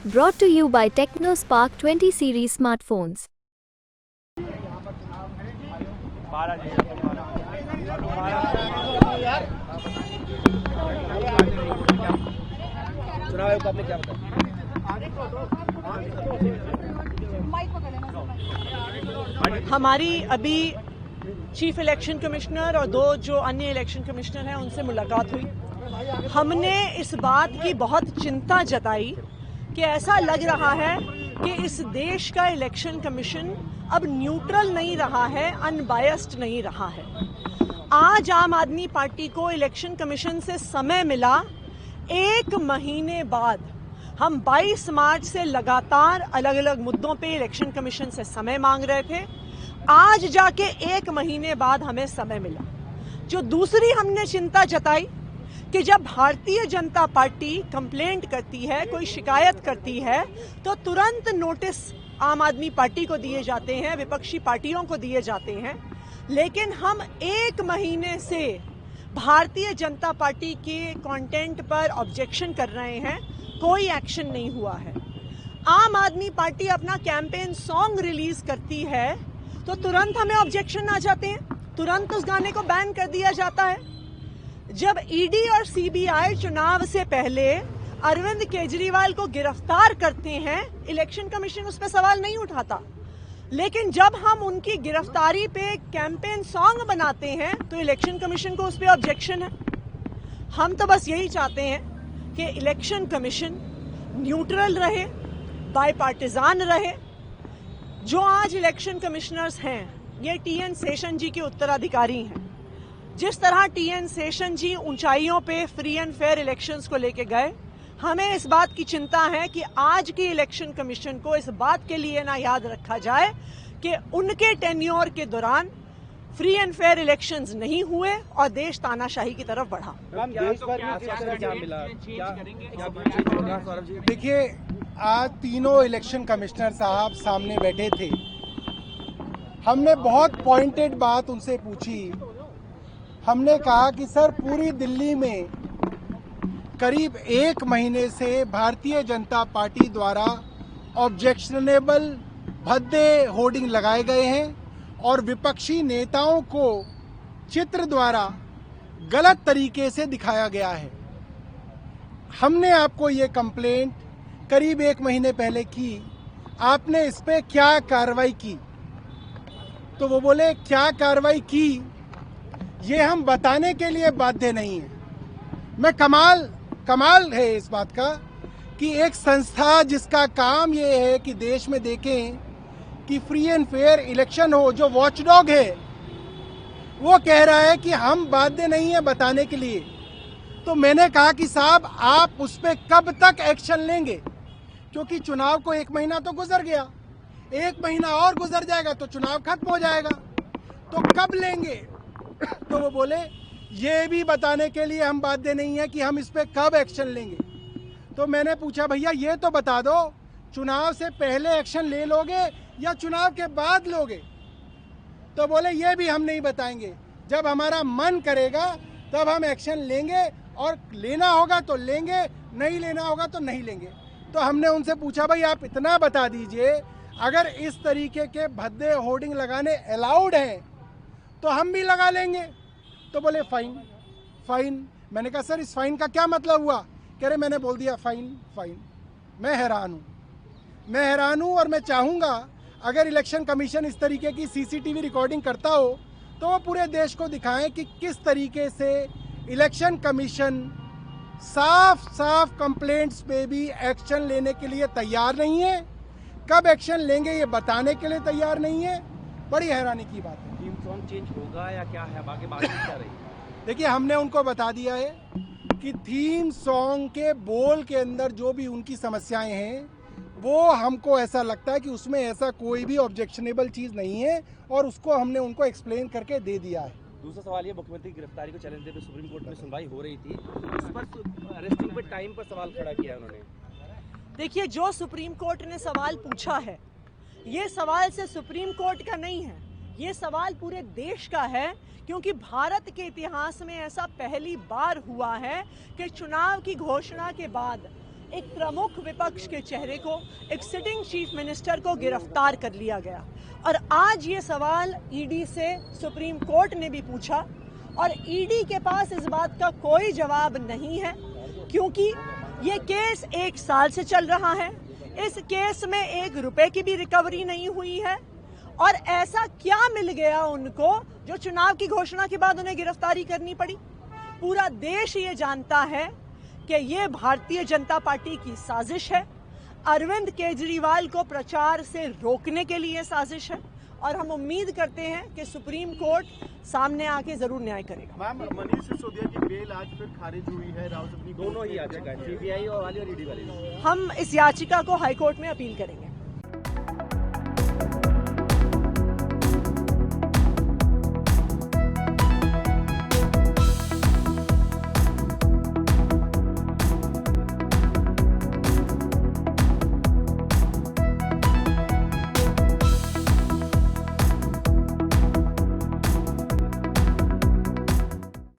Brought to you by TechnoSpark 20 series smartphones. चुनाव आयोग को आपने क्या बताया? हमारी अभी चीफ इलेक्शन कमिश्नर और दो जो अन्य इलेक्शन कमिश्नर हैं उनसे मुलाकात हुई। हमने इस बात की बहुत चिंता जताई कि ऐसा लग रहा है कि इस देश का इलेक्शन कमीशन अब न्यूट्रल नहीं रहा है, अनबायस्ड नहीं रहा है। आज आम आदमी पार्टी को इलेक्शन कमीशन से समय मिला। एक महीने बाद हम 22 मार्च से लगातार अलग अलग मुद्दों पे इलेक्शन कमीशन से समय मांग रहे थे। आज जाके एक महीने बाद हमें समय मिला। जो दूसरी हमने चिंता जताई कि जब भारतीय जनता पार्टी कंप्लेंट करती है, कोई शिकायत करती है, तो तुरंत नोटिस आम आदमी पार्टी को दिए जाते हैं, विपक्षी पार्टियों को दिए जाते हैं। लेकिन हम एक महीने से भारतीय जनता पार्टी के कंटेंट पर ऑब्जेक्शन कर रहे हैं, कोई एक्शन नहीं हुआ है। आम आदमी पार्टी अपना कैंपेन सॉन्ग रिलीज करती है तो तुरंत हमें ऑब्जेक्शन आ जाते हैं, तुरंत उस गाने को बैन कर दिया जाता है। जब ईडी और सीबीआई चुनाव से पहले अरविंद केजरीवाल को गिरफ्तार करते हैं, इलेक्शन कमीशन उस पर सवाल नहीं उठाता। लेकिन जब हम उनकी गिरफ्तारी पे कैंपेन सॉन्ग बनाते हैं तो इलेक्शन कमीशन को उस पर ऑब्जेक्शन है। हम तो बस यही चाहते हैं कि इलेक्शन कमीशन न्यूट्रल रहे, बायपार्टिजान रहे। जो आज इलेक्शन कमिश्नर्स हैं ये टीएन शेषन जी के उत्तराधिकारी हैं। जिस तरह टीएन शेषन जी ऊंचाइयों पे फ्री एंड फेयर इलेक्शंस को लेके गए, हमें इस बात की चिंता है कि आज की इलेक्शन कमीशन को इस बात के लिए ना याद रखा जाए कि उनके टेन्योर के दौरान फ्री एंड फेयर इलेक्शंस नहीं हुए और देश तानाशाही की तरफ बढ़ा। देखिए, आज तीनों इलेक्शन कमिश्नर साहब सामने बैठे थे। हमने बहुत पॉइंटेड बात उनसे पूछी। हमने कहा कि सर, पूरी दिल्ली में करीब एक महीने से भारतीय जनता पार्टी द्वारा ऑब्जेक्शनेबल भद्दे होर्डिंग लगाए गए हैं और विपक्षी नेताओं को चित्र द्वारा गलत तरीके से दिखाया गया है। हमने आपको ये कंप्लेंट करीब एक महीने पहले की, आपने इस पे क्या कार्रवाई की? तो वो बोले क्या कार्रवाई की ये हम बताने के लिए बाध्य नहीं है। मैं कमाल है इस बात का कि एक संस्था जिसका काम ये है कि देश में देखें कि फ्री एंड फेयर इलेक्शन हो, जो वॉचडॉग है, वो कह रहा है कि हम बाध्य नहीं है बताने के लिए। तो मैंने कहा कि साहब, आप उस पर कब तक एक्शन लेंगे? क्योंकि चुनाव को एक महीना तो गुजर गया, एक महीना और गुजर जाएगा तो चुनाव खत्म हो जाएगा, तो कब लेंगे? तो वो बोले ये भी बताने के लिए हम बाध्य नहीं है कि हम इस पे कब एक्शन लेंगे। तो मैंने पूछा, भैया ये तो बता दो, चुनाव से पहले एक्शन ले लोगे या चुनाव के बाद लोगे? तो बोले ये भी हम नहीं बताएंगे, जब हमारा मन करेगा तब हम एक्शन लेंगे, और लेना होगा तो लेंगे, नहीं लेना होगा तो नहीं लेंगे। तो हमने उनसे पूछा, भाई आप इतना बता दीजिए, अगर इस तरीके के भद्दे होर्डिंग लगाने अलाउड हैं तो हम भी लगा लेंगे। तो बोले फाइन। मैंने कहा सर, इस फाइन का क्या मतलब हुआ? कह रहे मैंने बोल दिया फाइन। मैं हैरान हूँ और मैं चाहूँगा अगर इलेक्शन कमीशन इस तरीके की सीसीटीवी रिकॉर्डिंग करता हो तो वो पूरे देश को दिखाएं कि किस तरीके से इलेक्शन कमीशन साफ कंप्लेंट्स पे भी एक्शन लेने के लिए तैयार नहीं है, कब एक्शन लेंगे ये बताने के लिए तैयार नहीं है। बड़ी हैरानी की बात है। थीम सॉन्ग चेंज होगा या क्या है? आगे बात क्या रही? देखिए, हमने उनको बता दिया है कि थीम सॉन्ग के बोल के अंदर जो भी उनकी समस्याएं हैं, वो हमको ऐसा लगता है कि उसमें ऐसा कोई भी ऑब्जेक्शनेबल चीज़ नहीं है, और उसको हमने उनको एक्सप्लेन करके दे दिया है। दूसरा सवाल ये, मुख्यमंत्री की गिरफ्तारी को चैलेंज देते सुप्रीम कोर्ट में सुनवाई हो रही थी, उस पर अरेस्टिंग पे टाइम पर सवाल खड़ा किया उन्होंने। देखिए, जो सुप्रीम कोर्ट ने सवाल पूछा है, ये सवाल से सुप्रीम कोर्ट का नहीं है, ये सवाल पूरे देश का है। क्योंकि भारत के इतिहास में ऐसा पहली बार हुआ है कि चुनाव की घोषणा के बाद एक प्रमुख विपक्ष के चेहरे को, एक सिटिंग चीफ मिनिस्टर को गिरफ्तार कर लिया गया। और आज ये सवाल ईडी से सुप्रीम कोर्ट ने भी पूछा और ईडी के पास इस बात का कोई जवाब नहीं है, क्योंकि ये केस 1 साल से चल रहा है। इस केस में 1 रुपए की भी रिकवरी नहीं हुई है। और ऐसा क्या मिल गया उनको जो चुनाव की घोषणा के बाद उन्हें गिरफ्तारी करनी पड़ी? पूरा देश ये जानता है कि ये भारतीय जनता पार्टी की साजिश है, अरविंद केजरीवाल को प्रचार से रोकने के लिए साजिश है। और हम उम्मीद करते हैं कि सुप्रीम कोर्ट सामने आके जरूर न्याय करेगा। मैम, मनीष सिसोदिया की बेल आज फिर खारिज हुई है। रावत अपनी दोनों ही याचिका, सीबीआई और ईडी वाली। हम इस याचिका को हाईकोर्ट में अपील करेंगे।